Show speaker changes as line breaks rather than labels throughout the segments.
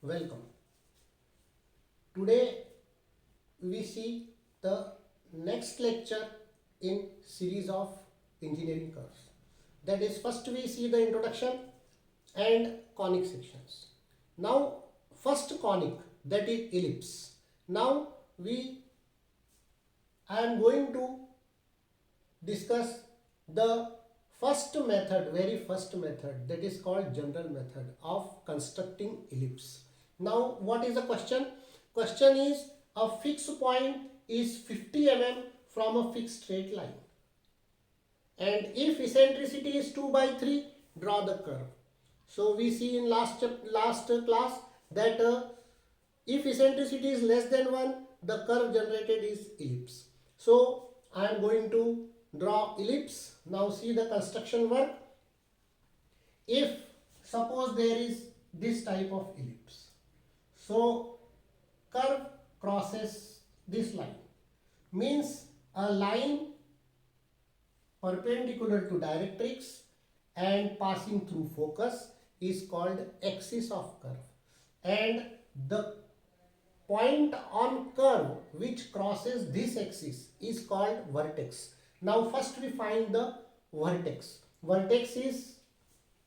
Welcome. Today we see the next lecture in series of engineering curves. That is, first we see the introduction and conic sections. Now first conic, that is ellipse. Now I am going to discuss the very first method, that is called general method of constructing ellipse. Now what is the question? Question is, a fixed point is 50 mm from a fixed straight line, and if eccentricity is 2 by 3, draw the curve. So we see in last class that if eccentricity is less than 1, the curve generated is ellipse. So I am going to draw ellipse. Now see the construction work. If suppose there is this type of ellipse, so curve crosses this line, means a line perpendicular to directrix and passing through focus is called axis of curve, and the point on curve which crosses this axis is called vertex. Now first we find the vertex. Vertex is,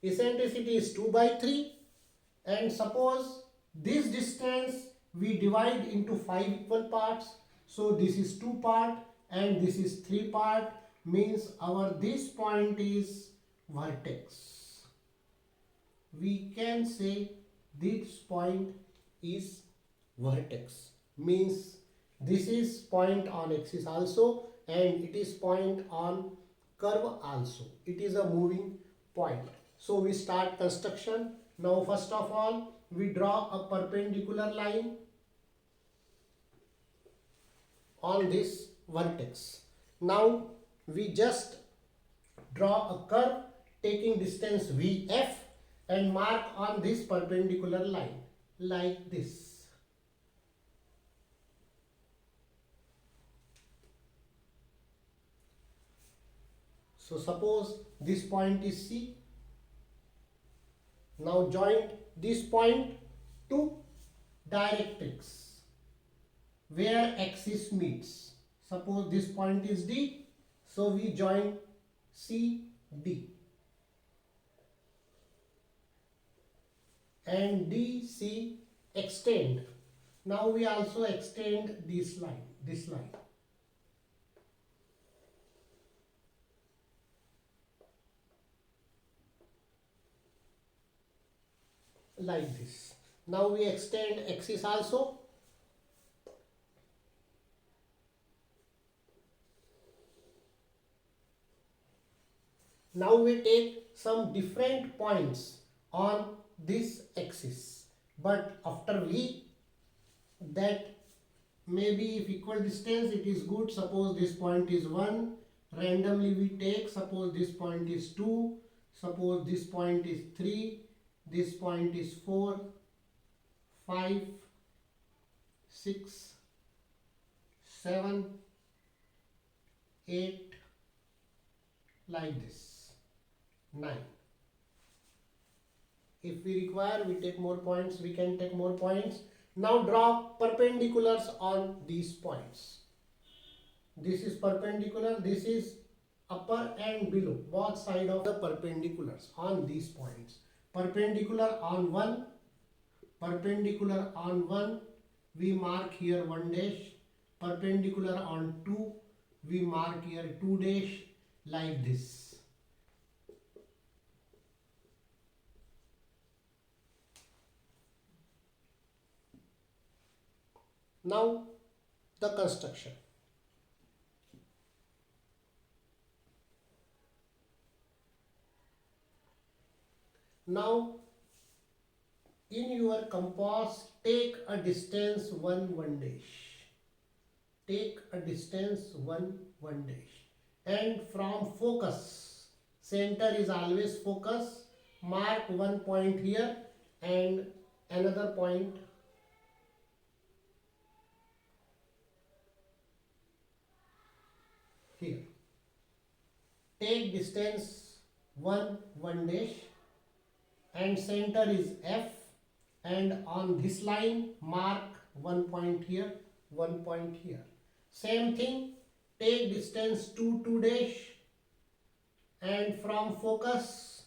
eccentricity is 2 by 3, and suppose this distance we divide into 5 equal parts. So this is 2 part and this is 3 part, means our this point is vertex. We can say this point is vertex, means this is point on axis also and it is point on curve also. It is a moving point. So we start construction. Now first of all we draw a perpendicular line on this vertex. Now we just draw a curve taking distance VF and mark on this perpendicular line like this. So suppose this point is C. Now join this point to directrix where axis meets. Suppose this point is D, so we join C, D, and D, C extend. Now we also extend this line, like this. Now we extend axis also. Now we take some different points on this axis, but after V, that maybe if equal distance it is good. Suppose this point is 1, randomly we take. Suppose this point is 2, suppose this point is 3, this point is 4, 5, 6, 7, 8, like this, 9. If we require, we take more points, we can take more points. Now draw perpendiculars on these points. This is perpendicular, this is upper and below, both sides of the perpendiculars on these points. Perpendicular on 1, perpendicular on 1, we mark here 1 dash. Perpendicular on 2, we mark here 2 dash, like this. Now the construction. Now in your compass take a distance 1 dash. Take a distance 1 dash, and from focus, center is always focus, mark 1 point here and another point here. Take distance 1 dash and center is F and on this line mark 1 point here, 1 point here. Same thing, take distance 2 dash, and from focus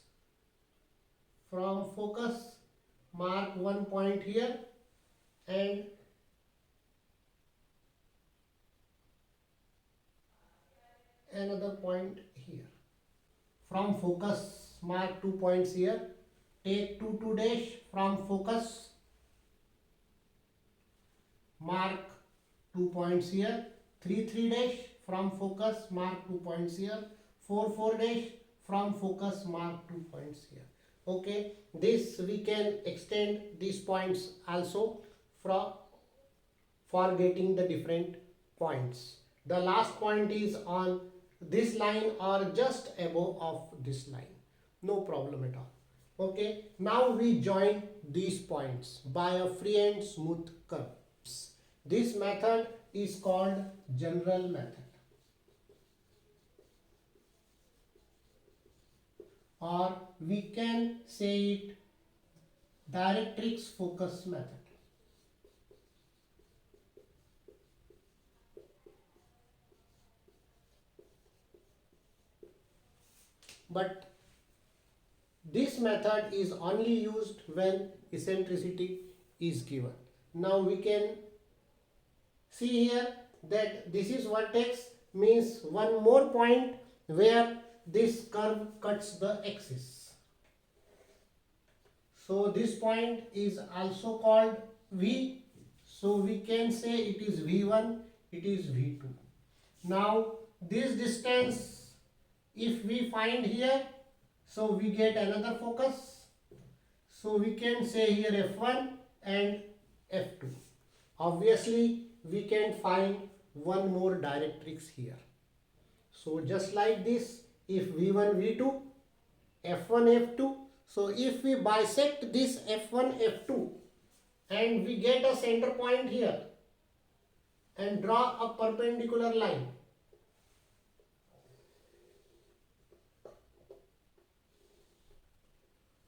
mark 1 point here and another point here. From focus mark 2 points here, take 2 dash, from focus mark 2 points here, 3 dash, from focus mark 2 points here, 4 dash, from focus mark 2 points here. Okay, this we can extend these points also for getting the different points. The last point is on this line or just above of this line, no problem at all. Okay, now we join these points by a free and smooth curve. This method is called general method, or we can say it directrix focus method. But this method is only used when eccentricity is given. Now we can see here that this is vertex, means one more point where this curve cuts the axis. So this point is also called V. So we can say it is V1, it is V2. Now this distance, if we find here, so we get another focus. So we can say here F1 and F2. Obviously we can find one more directrix here. So just like this, if V1, V2, F1, F2, so if we bisect this F1, F2 and we get a center point here and draw a perpendicular line,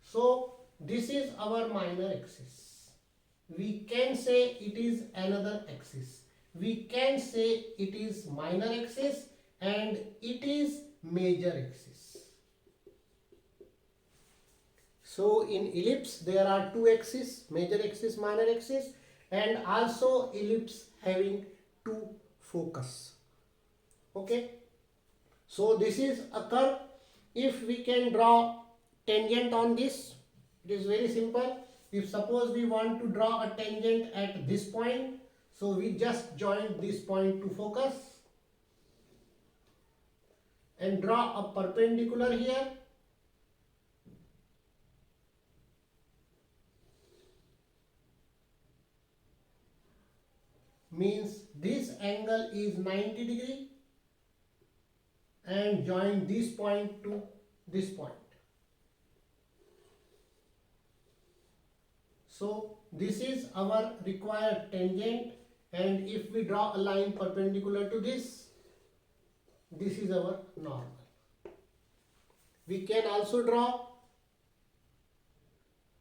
so this is our minor axis. We can say it is another axis. We can say it is minor axis and it is major axis. So in ellipse there are two axes, major axis, minor axis, and also ellipse having two focus. Okay. So this is a curve. If we can draw tangent on this, it is very simple. If suppose we want to draw a tangent at this point, so we just join this point to focus and draw a perpendicular here. Means this angle is 90 degree and join this point to this point. So this is our required tangent, and if we draw a line perpendicular to this, this is our normal. We can also draw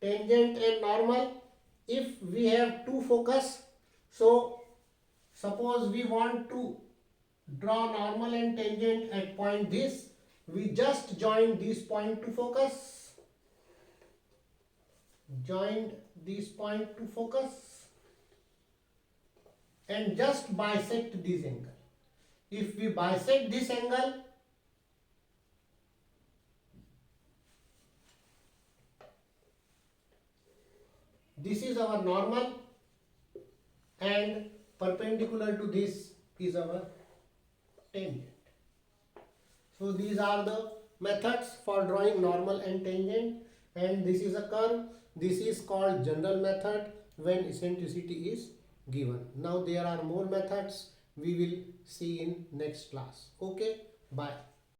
tangent and normal if we have two focus. So suppose we want to draw normal and tangent at point this, we just join this point to focus, join this point to focus and just bisect this angle. If we bisect this angle, this is our normal and perpendicular to this is our tangent. So these are the methods for drawing normal and tangent, and this is a curve. This is called general method when eccentricity is given. Now there are more methods we will see in next class. Okay, bye.